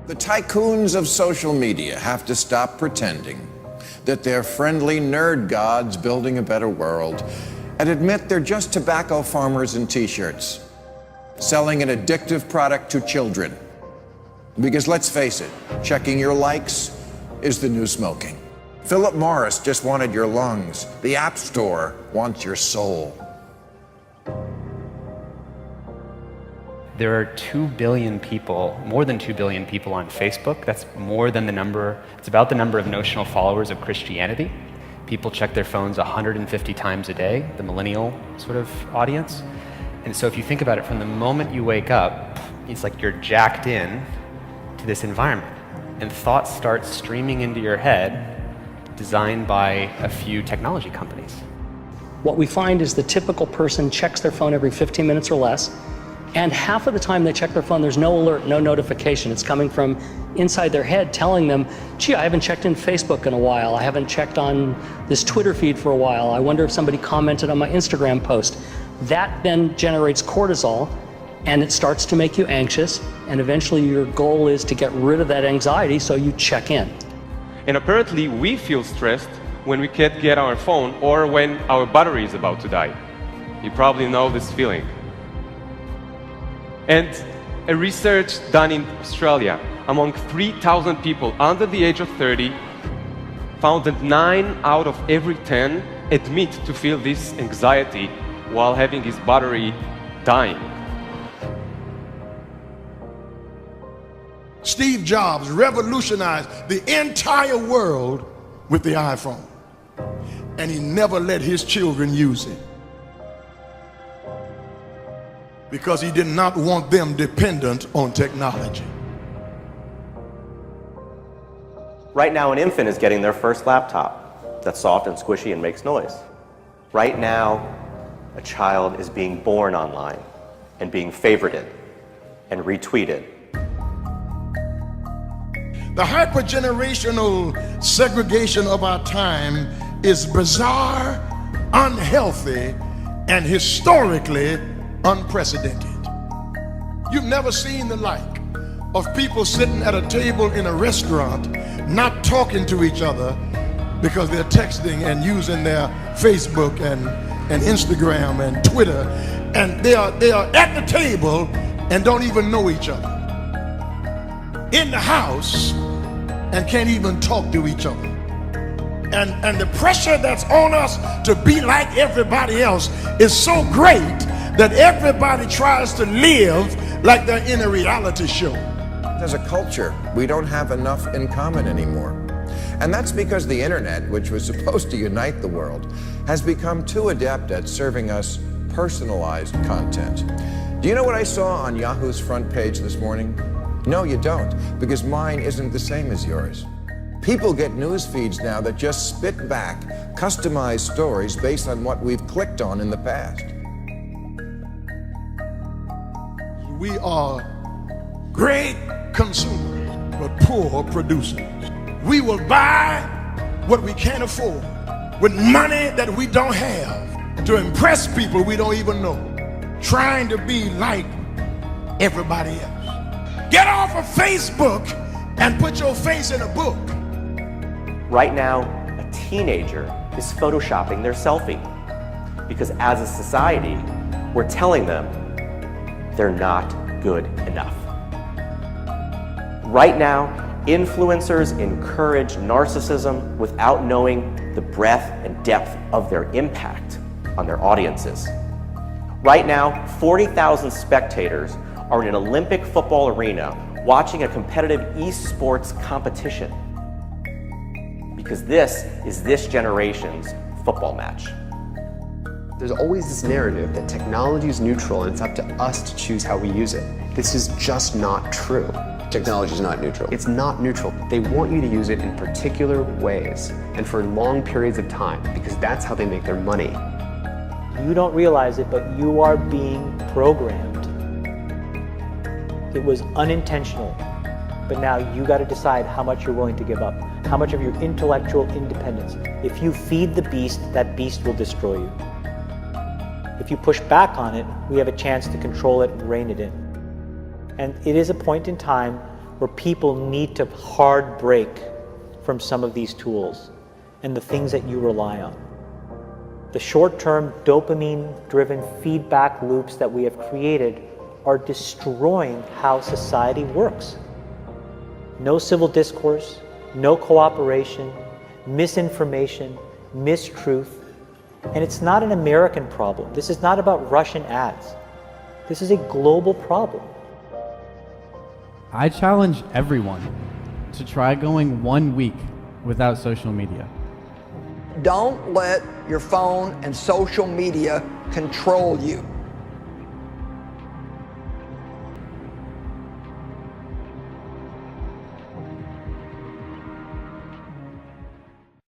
The tycoons of social media have to stop pretending that they're friendly nerd gods building a better world and admit they're just tobacco farmers in t-shirts, selling an addictive product to children. Because let's face it, checking your likes is the new smoking. Philip Morris just wanted your lungs. The App Store wants your soul. There are 2 billion people, more than 2 billion people on Facebook. That's more than the number, it's about the number of notional followers of Christianity. People check their phones 150 times a day, the millennial sort of audience. And so if you think about it, from the moment you wake up, it's like you're jacked in to this environment. And thoughts start streaming into your head, designed by a few technology companies. What we find is the typical person checks their phone every 15 minutes or less, and half of the time they check their phone, there's no alert, no notification. It's coming from inside their head telling them, gee, I haven't checked in Facebook in a while. I haven't checked on this Twitter feed for a while. I wonder if somebody commented on my Instagram post. That then generates cortisol, and it starts to make you anxious, and eventually your goal is to get rid of that anxiety, so you check in. And apparently we feel stressed when we can't get our phone or when our battery is about to die. You probably know this feeling. And a research done in Australia among 3,000 people under the age of 30 found that 9 out of every 10 admit to feel this anxiety while having his battery dying. Steve Jobs revolutionized the entire world with the iPhone, and he never let his children use it because he did not want them dependent on technology. Right now, an infant is getting their first laptop that's soft and squishy and makes noise. Right now, a child is being born online and being favorited and retweeted. The hypergenerational segregation of our time is bizarre, unhealthy, and historically unprecedented. You've never seen the like of people sitting at a table in a restaurant not talking to each other because they're texting and using their Facebook and Instagram and Twitter, and they are at the table and don't even know each other, in the house and can't even talk to each other. And the pressure that's on us to be like everybody else is so great that everybody tries to live like they're in a reality show. As a culture, we don't have enough in common anymore. And that's because the internet, which was supposed to unite the world, has become too adept at serving us personalized content. Do you know what I saw on Yahoo's front page this morning? No, you don't, because mine isn't the same as yours. People get news feeds now that just spit back customized stories based on what we've clicked on in the past. We are great consumers, but poor producers. We will buy what we can't afford with money that we don't have to impress people we don't even know, trying to be like everybody else. Get off of Facebook and put your face in a book. Right now, a teenager is photoshopping their selfie because as a society, we're telling them they're not good enough. Right now, influencers encourage narcissism without knowing the breadth and depth of their impact on their audiences. Right now, 40,000 spectators are in an Olympic football arena watching a competitive esports competition because this is this generation's football match. There's always this narrative that technology is neutral and it's up to us to choose how we use it. This is just not true. Technology is not neutral. It's not neutral. They want you to use it in particular ways and for long periods of time because that's how they make their money. You don't realize it, but you are being programmed. It was unintentional, but now you got to decide how much you're willing to give up, how much of your intellectual independence. If you feed the beast, that beast will destroy you. If you push back on it, we have a chance to control it and rein it in. And it is a point in time where people need to hard break from some of these tools and the things that you rely on. The short-term dopamine-driven feedback loops that we have created are destroying how society works. No civil discourse, no cooperation, misinformation, mistruth. And it's not an American problem. This is not about Russian ads. This is a global problem. I challenge everyone to try going 1 week without social media. Don't let your phone and social media control you.